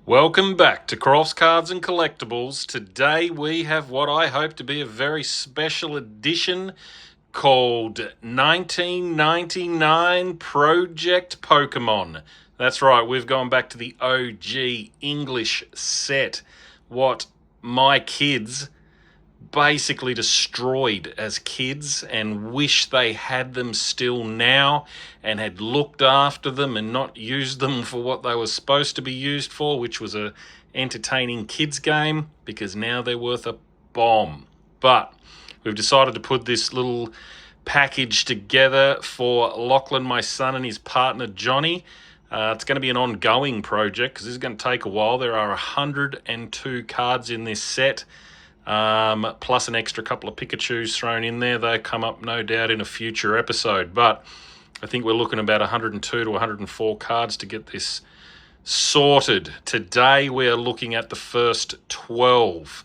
Welcome back to Crofts Cards and Collectibles. Today we have what I hope to be a very special edition called 1999 Project Pokemon. That's right, we've gone back to the OG English set. What my kids basically destroyed as kids and wish they had them still now and had looked after them and not used them for what they were supposed to be used for, which was a entertaining kids game, because now they're worth a bomb. But we've decided to put this little package together for Lachlan, my son, and his partner Johnny. It's going to be an ongoing project because this is going to take a while. There are 102 cards in this set. Plus an extra couple of Pikachus thrown in there. They'll come up, no doubt, in a future episode. But I think we're looking about 102 to 104 cards to get this sorted. Today we are looking at the first 12.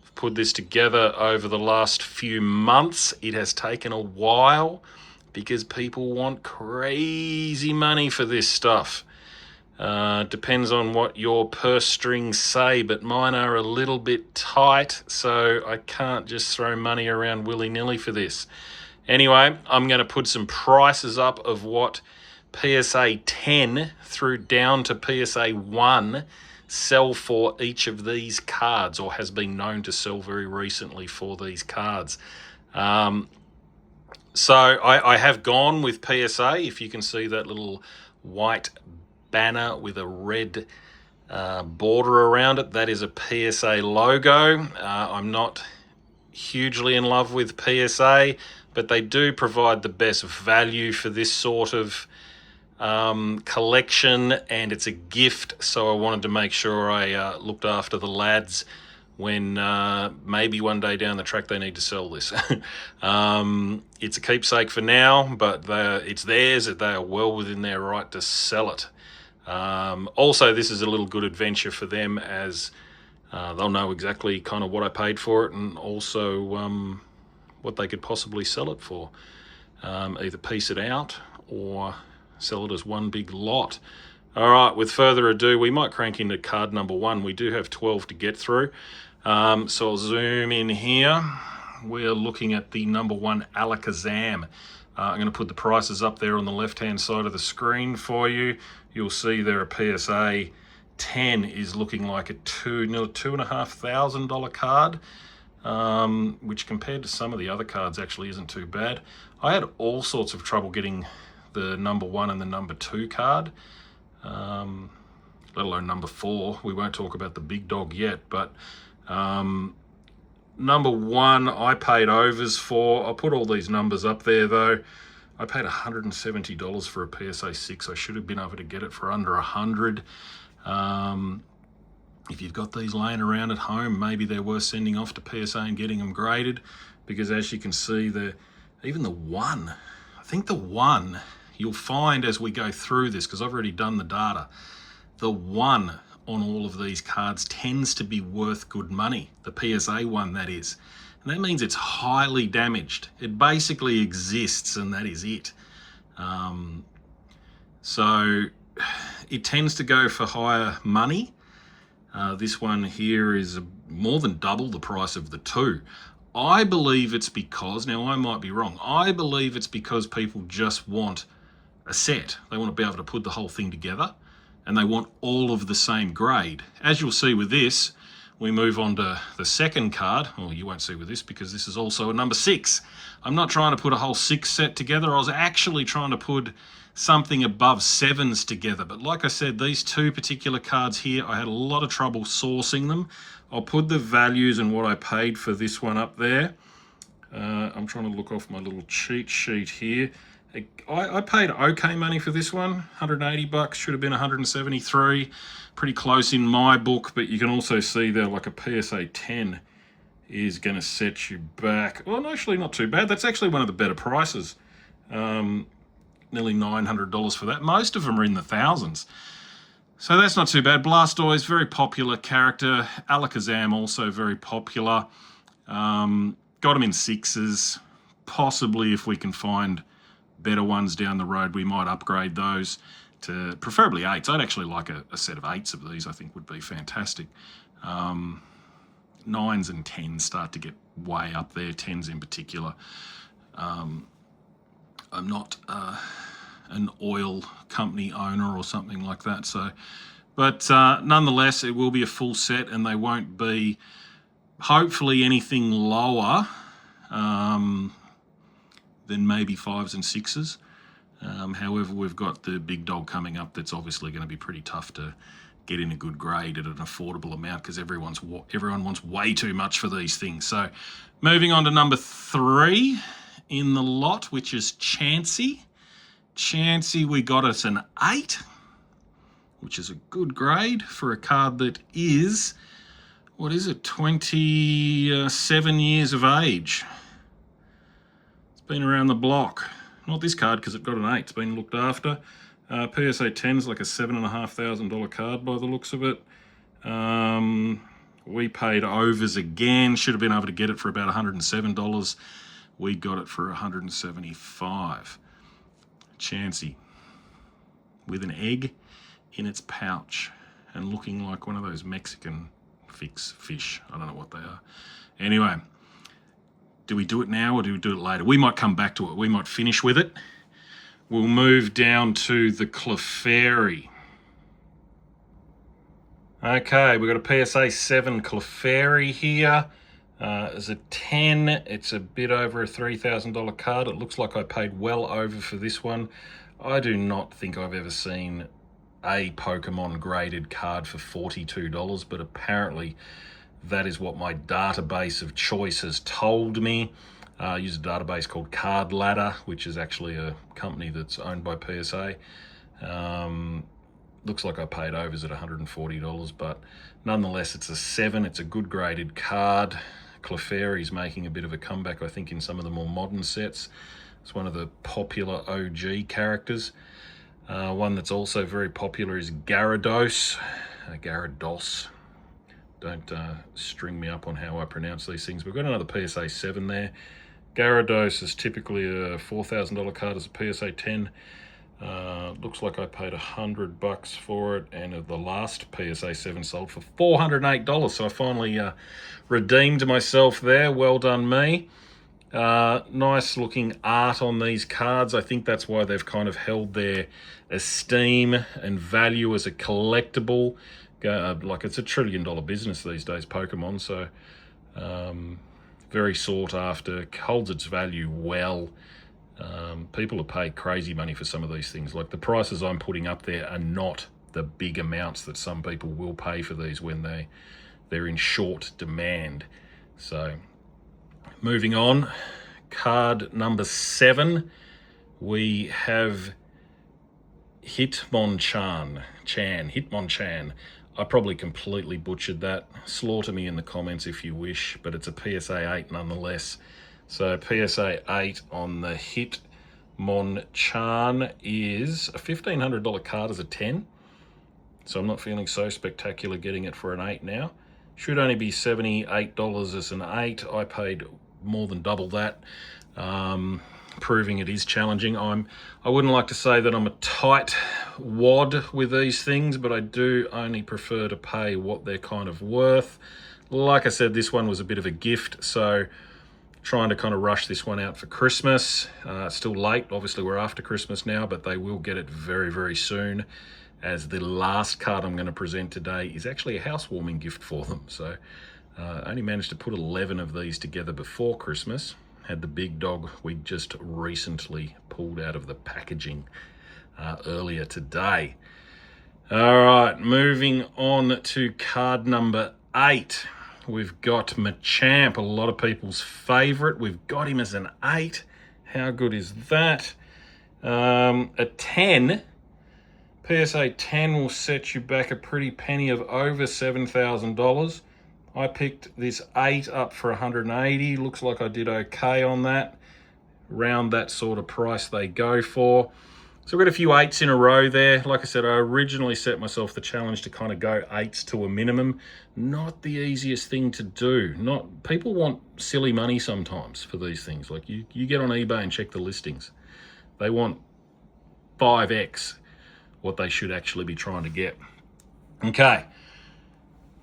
I've put this together over the last few months. It has taken a while because people want crazy money for this stuff. Depends on what your purse strings say, but mine are a little bit tight, so I can't just throw money around willy-nilly for this. Anyway, I'm going to put some prices up of what PSA 10 through down to PSA 1 sell for each of these cards, or has been known to sell very recently for these cards. So I have gone with PSA. If you can see that little white banner with a red border around it, that is a PSA logo. I'm not hugely in love with PSA, but they do provide the best value for this sort of collection, and it's a gift, so I wanted to make sure I looked after the lads when maybe one day down the track they need to sell this. It's a keepsake for now, but it's theirs. They are well within their right to sell it. Also, this is a little good adventure for them, as they'll know exactly kind of what I paid for it, and also what they could possibly sell it for. Either piece it out or sell it as one big lot. All right, with further ado, we might crank into card number 1. We do have 12 to get through. So I'll zoom in here. We're looking at the number 1 Alakazam. I'm going to put the prices up there on the left-hand side of the screen for you. You'll see there a PSA 10 is looking like nearly $2,500 card, which compared to some of the other cards actually isn't too bad. I had all sorts of trouble getting the number 1 and the number 2 card, let alone number 4. We won't talk about the big dog yet, but number 1 I paid overs for. I'll put all these numbers up there though. I paid $170 for a PSA 6. I should have been able to get it for under $100. If you've got these laying around at home, maybe they're worth sending off to PSA and getting them graded, because as you can see, even the 1, I think the 1, you'll find as we go through this, because I've already done the data, the 1 on all of these cards tends to be worth good money. The PSA 1, that is. And that means it's highly damaged. It basically exists, and that is it. So it tends to go for higher money. This one here is more than double the price of the 2. I believe it's because, now I might be wrong, I believe it's because people just want a set. They want to be able to put the whole thing together, and they want all of the same grade. As you'll see with this, we move on to the second card. Well, you won't see with this because this is also a number 6. I'm not trying to put a whole 6 set together. I was actually trying to put something above 7s together. But like I said, these 2 particular cards here, I had a lot of trouble sourcing them. I'll put the values and what I paid for this one up there. I'm trying to look off my little cheat sheet here. I paid okay money for this one, $180, should have been 173, pretty close in my book, but you can also see there like a PSA 10 is going to set you back. Well, actually not too bad. That's actually one of the better prices. Nearly $900 for that. Most of them are in the thousands. So that's not too bad. Blastoise, very popular character. Alakazam, also very popular. Got him in 6s. Possibly if we can find better ones down the road, we might upgrade those preferably 8s. I'd actually like a set of 8s of these. I think would be fantastic. 9s and 10s start to get way up there, 10s in particular. I'm not an oil company owner or something like that, so, but nonetheless, it will be a full set, and they won't be, hopefully, anything lower than maybe 5s and 6s. However, we've got the big dog coming up that's obviously going to be pretty tough to get in a good grade at an affordable amount, because everyone wants way too much for these things. So moving on to number 3 in the lot, which is Chansey. Chansey, we got us an 8, which is a good grade for a card that is, what is it, 27 years of age. It's been around the block. Not this card, because it got an 8. It's been looked after. PSA 10's like a $7,500 card by the looks of it. We paid overs again. Should have been able to get it for about $107. We got it for $175. Chansey, with an egg in its pouch and looking like one of those Mexican fish. I don't know what they are. Anyway, do we do it now or do we do it later? We might come back to it. We might finish with it. We'll move down to the Clefairy. Okay, we've got a PSA 7 Clefairy here. As a 10, it's a bit over a $3,000 card. It looks like I paid well over for this one. I do not think I've ever seen a Pokemon graded card for $42, but apparently that is what my database of choice has told me. I use a database called Card Ladder, which is actually a company that's owned by PSA. Looks like I paid overs at $140, but nonetheless, it's a 7. It's a good graded card. Clefairy's making a bit of a comeback, I think, in some of the more modern sets. It's one of the popular OG characters. One that's also very popular is Gyarados. Gyarados. Don't string me up on how I pronounce these things. We've got another PSA 7 there. Gyarados is typically a $4,000 card as a PSA 10. Looks like I paid $100 for it, and the last PSA 7 sold for $408. So I finally redeemed myself there. Well done me. Nice looking art on these cards. I think that's why they've kind of held their esteem and value as a collectible. Like, it's $1 trillion business these days, Pokemon. So very sought after, holds its value well. People will pay crazy money for some of these things. Like, the prices I'm putting up there are not the big amounts that some people will pay for these when they're in short demand. So moving on, card number 7, we have Hitmonchan. I probably completely butchered that. Slaughter me in the comments if you wish, but it's a PSA 8 nonetheless. So PSA 8 on the Hitmonchan is a $1,500 card as a 10. So I'm not feeling so spectacular getting it for an 8 now. Should only be $78 as an 8. I paid more than double that, proving it is challenging. I wouldn't like to say that I'm a tight wad with these things, but I do only prefer to pay what they're kind of worth. Like I said, this one was a bit of a gift, so trying to kind of rush this one out for Christmas. It's still late, obviously we're after Christmas now, but they will get it very, very soon, as the last card I'm going to present today is actually a housewarming gift for them. So I only managed to put 11 of these together before Christmas. Had the big dog we just recently pulled out of the packaging earlier today. All right, moving on to card number 8. We've got Machamp, a lot of people's favorite. We've got him as an 8. How good is that? A 10. PSA 10 will set you back a pretty penny of over $7,000. I picked this 8 up for $180. Looks like I did okay on that. Around that sort of price they go for. So we've got a few 8s in a row there. Like I said, I originally set myself the challenge to kind of go 8s to a minimum. Not the easiest thing to do. People want silly money sometimes for these things. Like, you get on eBay and check the listings. They want 5x what they should actually be trying to get. Okay,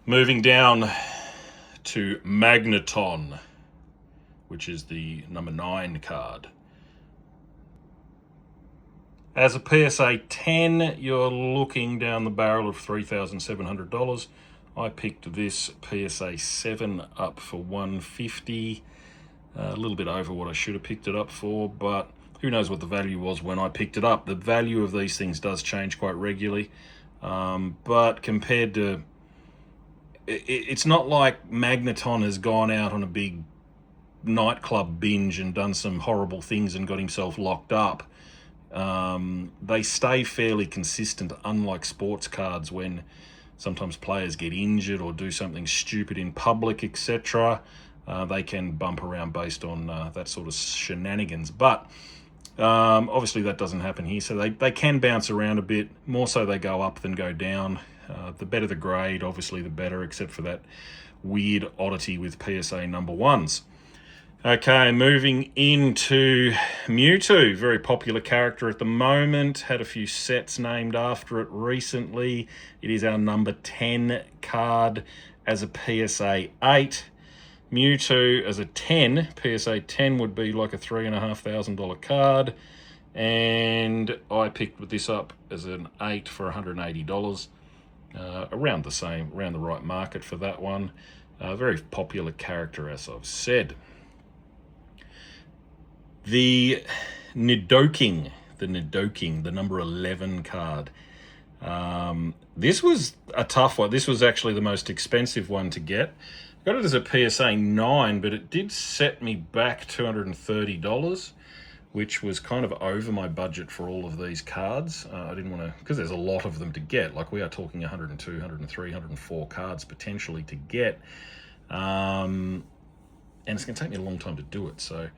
moving down to Magneton, which is the number 9 card. As a PSA 10, you're looking down the barrel of $3,700. I picked this PSA 7 up for $150, a little bit over what I should have picked it up for, but who knows what the value was when I picked it up. The value of these things does change quite regularly, but compared to... It's not like Magneton has gone out on a big nightclub binge and done some horrible things and got himself locked up. They stay fairly consistent, unlike sports cards when sometimes players get injured or do something stupid in public, etc. They can bump around based on that sort of shenanigans. But obviously that doesn't happen here, so they can bounce around a bit. More so they go up than go down. The better the grade, obviously the better, except for that weird oddity with PSA number 1s. Okay, moving into Mewtwo, very popular character at the moment. Had a few sets named after it recently. It is our number 10 card as a PSA 8. Mewtwo as a 10, PSA 10 would be like a $3,500 card. And I picked this up as an 8 for $180. Around the same, around the right market for that one. Very popular character, as I've said. The Nidoking, the number 11 card. This was a tough one. This was actually the most expensive one to get. Got it as a PSA 9, but it did set me back $230, which was kind of over my budget for all of these cards. I didn't want to, because there's a lot of them to get. Like, we are talking 102, 103, 104 cards potentially to get. And it's going to take me a long time to do it, so...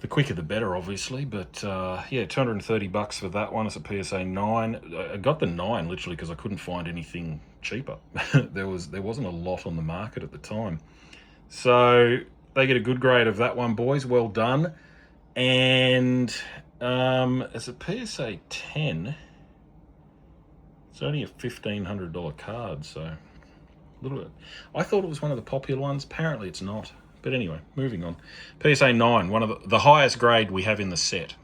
The quicker the better, obviously, but yeah, $230 for that one. It's a PSA 9. I got the 9 literally because I couldn't find anything cheaper. there wasn't a lot on the market at the time. So they get a good grade of that one, boys. Well done. And as a PSA 10, it's only a $1,500 card, so a little bit. I thought it was one of the popular ones. Apparently it's not. But anyway, moving on. PSA 9, one of the highest grade we have in the set.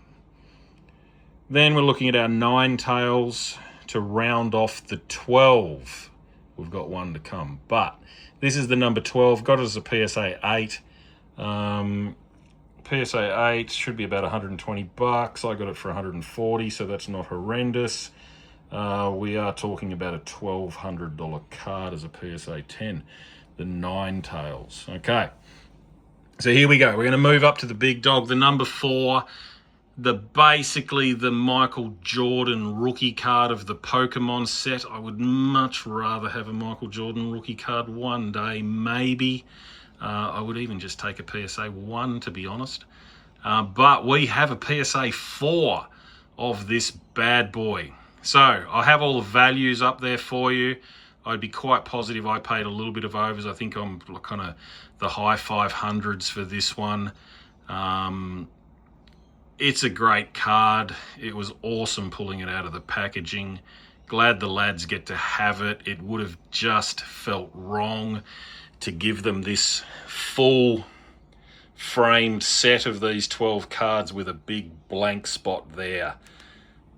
Then we're looking at our 9 tails to round off the 12. We've got one to come. But this is the number 12. Got it as a PSA 8. PSA 8 should be about $120. I got it for $140, so that's not horrendous. We are talking about a $1,200 card as a PSA 10. The 9 tails. Okay. So here we go. We're going to move up to the big dog, the number 4, basically the Michael Jordan rookie card of the Pokemon set. I would much rather have a Michael Jordan rookie card one day, maybe. I would even just take a PSA 1, to be honest. But we have a PSA 4 of this bad boy. So I have all the values up there for you. I'd be quite positive I paid a little bit of overs. I think I'm kind of the high 500s for this one. It's a great card. It was awesome pulling it out of the packaging. Glad the lads get to have it. It would have just felt wrong to give them this full framed set of these 12 cards with a big blank spot there.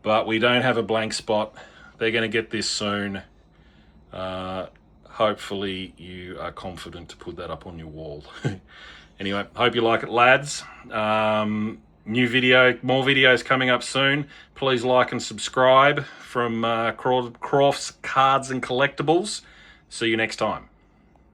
But we don't have a blank spot. They're going to get this soon. Hopefully you are confident to put that up on your wall. Anyway, hope you like it, lads. New video, more videos coming up soon. Please like and subscribe from Crofts Cards and Collectibles. See you next time.